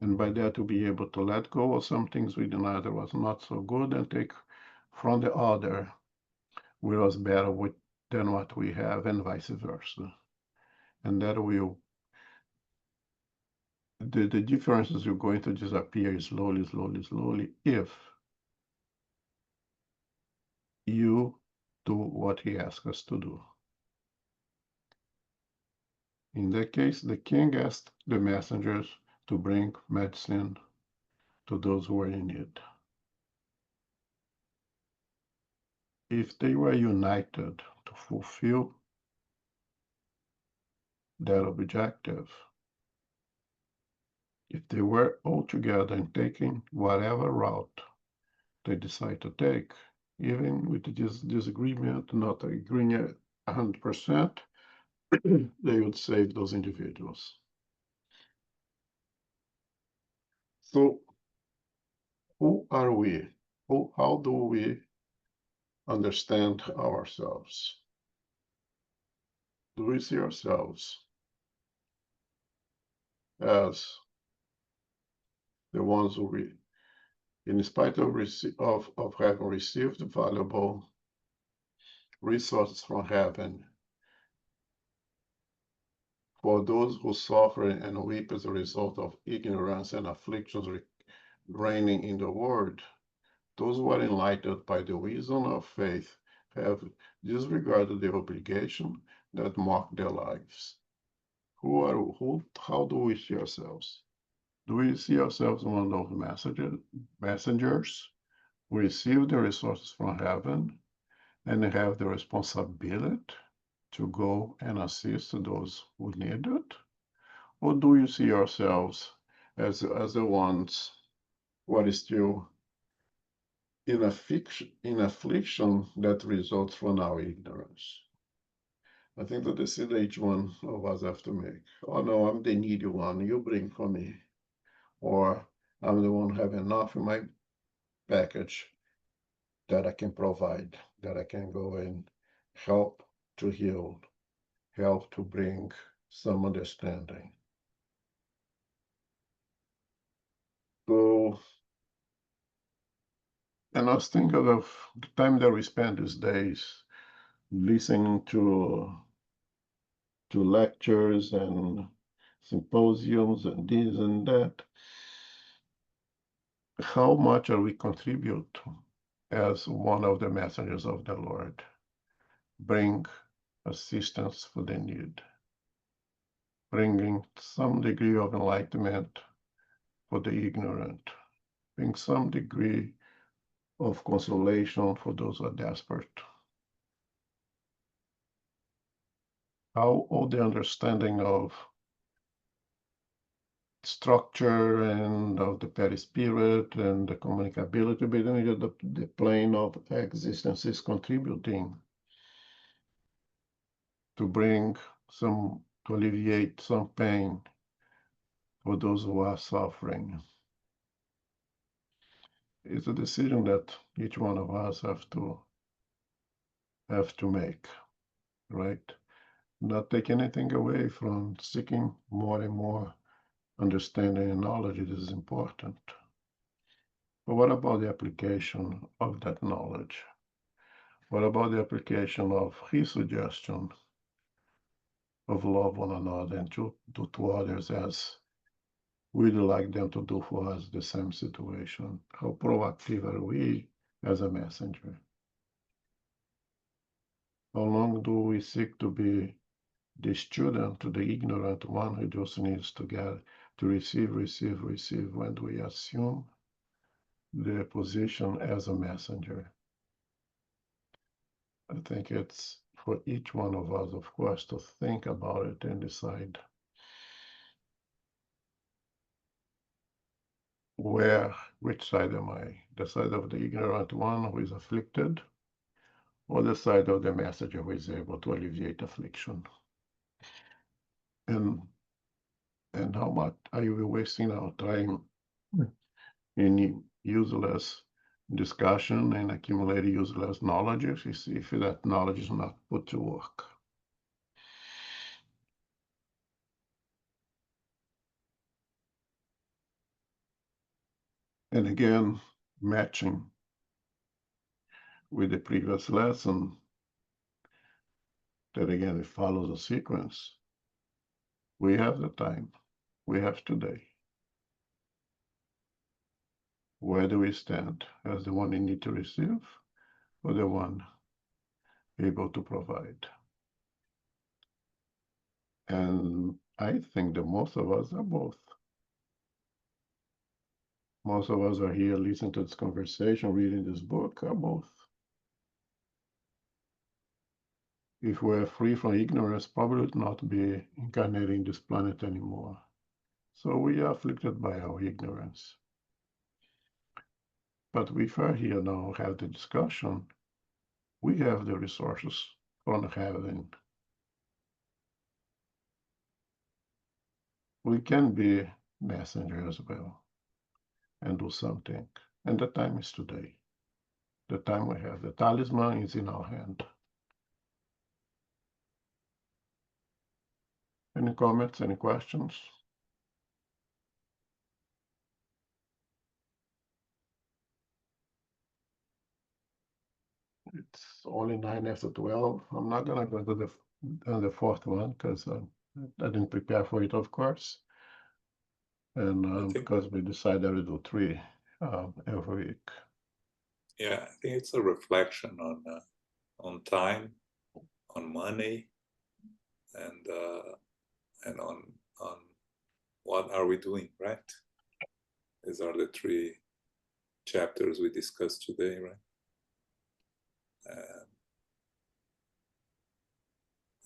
And by that, to be able to let go of some things we denied that was not so good and take from the other what was better than what we have, and vice versa. And that will, the differences are going to disappear slowly, slowly, slowly, if you do what he asks us to do. In that case, the king asked the messengers to bring medicine to those who were in need. If they were united to fulfill that objective, if they were all together and taking whatever route they decide to take, even with this disagreement, not agreeing 100%, they would save those individuals. So, who are we? How do we understand ourselves? Do we see ourselves as the ones who in spite of having received valuable resources from heaven, for those who suffer and weep as a result of ignorance and afflictions reigning in the world, those who are enlightened by the wisdom of faith have disregarded the obligation that mark their lives. How do we see ourselves? Do we see ourselves one of the messengers who receive the resources from heaven and have the responsibility to go and assist those who need it? Or do you see ourselves as the ones who are still in affliction that results from our ignorance? I think that this is each one of us have to make. Oh no, I'm the needy one, you bring for me. Or I'm the one who have enough in my package that I can provide, that I can go and help to heal, help to bring some understanding. So, and I was thinking of the time that we spend these days listening to lectures and symposiums and this and that. How much are we contribute as one of the messengers of the Lord? Bring assistance for the need, bringing some degree of enlightenment for the ignorant, bring some degree of consolation for those who are desperate. How all the understanding of structure and of the perispirit and the communicability between the plane of existence is contributing to bring to alleviate some pain for those who are suffering. It's a decision that each one of us have to make, right? Not take anything away from seeking more and more understanding and knowledge. It is important. But what about the application of that knowledge? What about the application of his suggestion of love one another and to do to others as we'd like them to do for us the same situation? How proactive are we as a messenger? How long do we seek to be the student to the ignorant one who just needs to get to receive when we assume the position as a messenger? I think it's for each one of us, of course, to think about it and decide which side am I? The side of the ignorant one who is afflicted, or the side of the messenger who is able to alleviate affliction? And how much are you wasting our time in useless discussion and accumulating useless knowledge if that knowledge is not put to work? And again, matching with the previous lesson, that again, it follows a sequence. We have the time. We have today. Where do we stand? As the one in need to receive, or the one able to provide? And I think that most of us are both. Most of us are here listening to this conversation, reading this book, are both. If we're free from ignorance, probably would not be incarnating this planet anymore. So we are afflicted by our ignorance. But if we're here now, have the discussion, we have the resources from heaven. We can be messenger as well and do something. And the time is today. The time we have. The talisman is in our hand. Any comments, any questions? It's only 9 after 12. I'm not gonna go to the fourth one because I didn't prepare for it, of course. And because we decided to do 3 every week. Yeah, I think it's a reflection on time, on money, and on what are we doing, right? These are the 3 chapters we discussed today, right?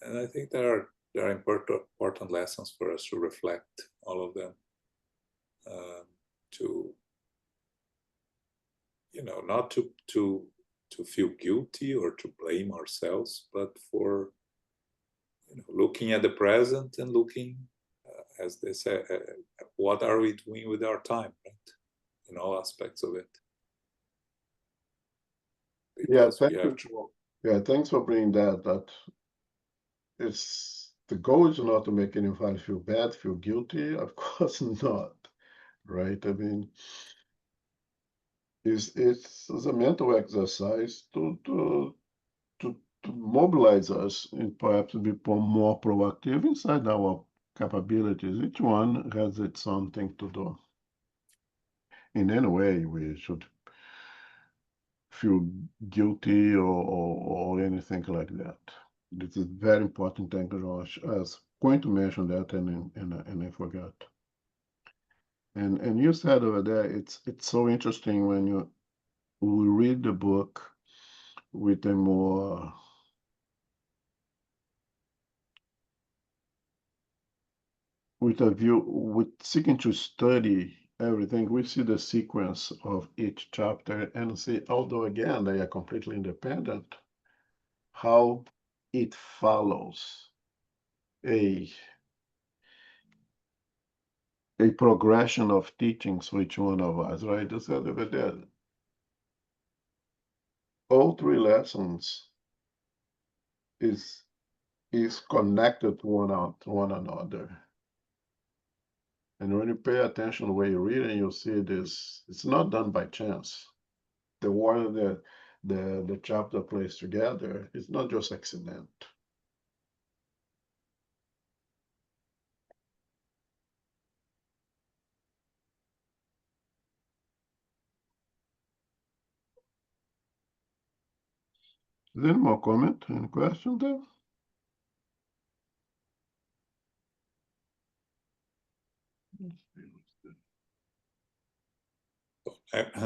And I think there are important lessons for us to reflect, all of them, to, not to feel guilty or to blame ourselves, but for looking at the present and looking, as they say, what are we doing with our time, right? In all aspects of it. Because thanks for bringing that. The goal is not to make anyone feel bad, feel guilty. Of course not, right? I mean, it's a mental exercise to mobilize us and perhaps be more proactive inside our capabilities. Each one has its own thing to do. In any way, we should feel guilty or anything like that. This is very important thing, Josh. I was going to mention that and I forgot. And you said over there, it's so interesting when you read the book with a more with a view, with seeking to study everything. We see the sequence of each chapter and see, although again they are completely independent, how it follows a a progression of teachings for each one of us, right? Just as over there. All three lessons is connected to one another. And when you pay attention to the way you read and you see this, it's not done by chance. The order that the chapter plays together is not just accident. Is there any more comment? Any question there?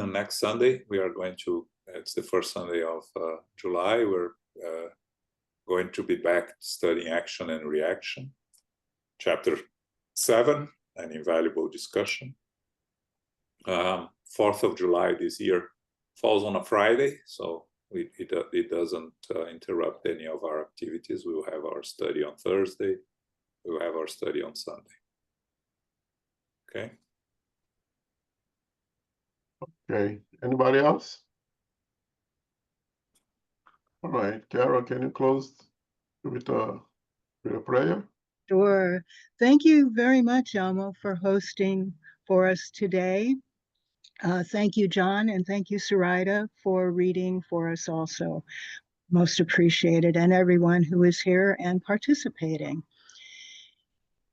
Next Sunday, we are going to, it's the first Sunday of July, we're going to be back studying action and reaction. Chapter 7, an invaluable discussion. 4th of July this year falls on a Friday, so it doesn't interrupt any of our activities. We will have our study on Thursday. We will have our study on Sunday. Okay. Okay. Anybody else? All right. Carol, can you close with a prayer? Sure. Thank you very much, Elmo, for hosting for us today. Thank you, John, and thank you, Sarita, for reading for us also. Most appreciated, and everyone who is here and participating.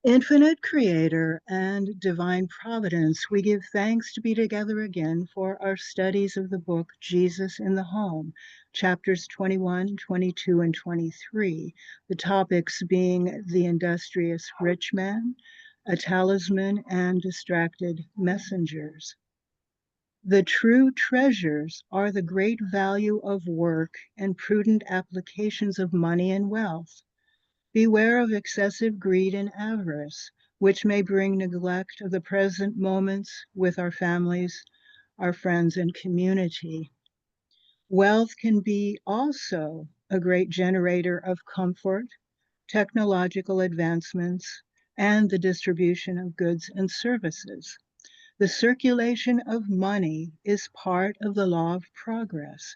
Infinite Creator and Divine Providence, we give thanks to be together again for our studies of the book Jesus in the Home, chapters 21, 22, and 23, the topics being the industrious rich man, a talisman, and distracted messengers. The true treasures are the great value of work and prudent applications of money and wealth. Beware of excessive greed and avarice, which may bring neglect of the present moments with our families, our friends, and community. Wealth can be also a great generator of comfort, technological advancements, and the distribution of goods and services. The circulation of money is part of the law of progress.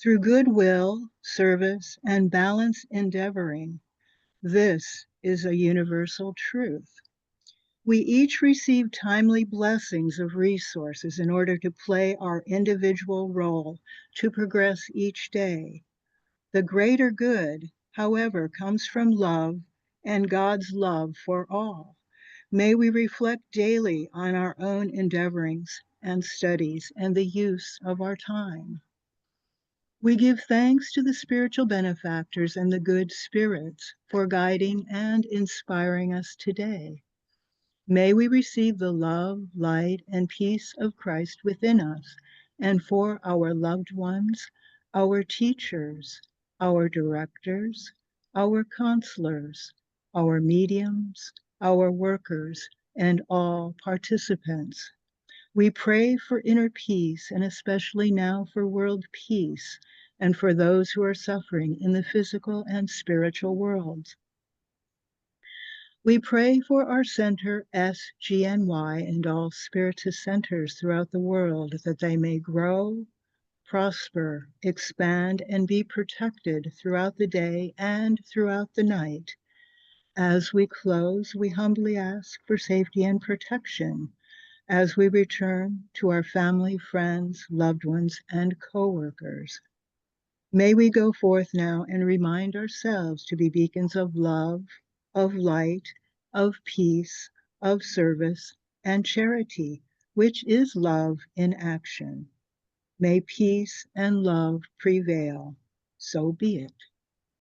Through goodwill, service, and balanced endeavoring, this is a universal truth. We each receive timely blessings of resources in order to play our individual role to progress each day. The greater good, however, comes from love and God's love for all. May we reflect daily on our own endeavorings and studies and the use of our time. We give thanks to the spiritual benefactors and the good spirits for guiding and inspiring us today. May we receive the love, light, and peace of Christ within us and for our loved ones, our teachers, our directors, our counselors, our mediums, our workers, and all participants. We pray for inner peace, and especially now for world peace, and for those who are suffering in the physical and spiritual worlds. We pray for our center, SGNY, and all spiritist centers throughout the world, that they may grow, prosper, expand, and be protected throughout the day and throughout the night. As we close, we humbly ask for safety and protection as we return to our family, friends, loved ones, and co-workers. May we go forth now and remind ourselves to be beacons of love, of light, of peace, of service, and charity, which is love in action. May peace and love prevail. So be it.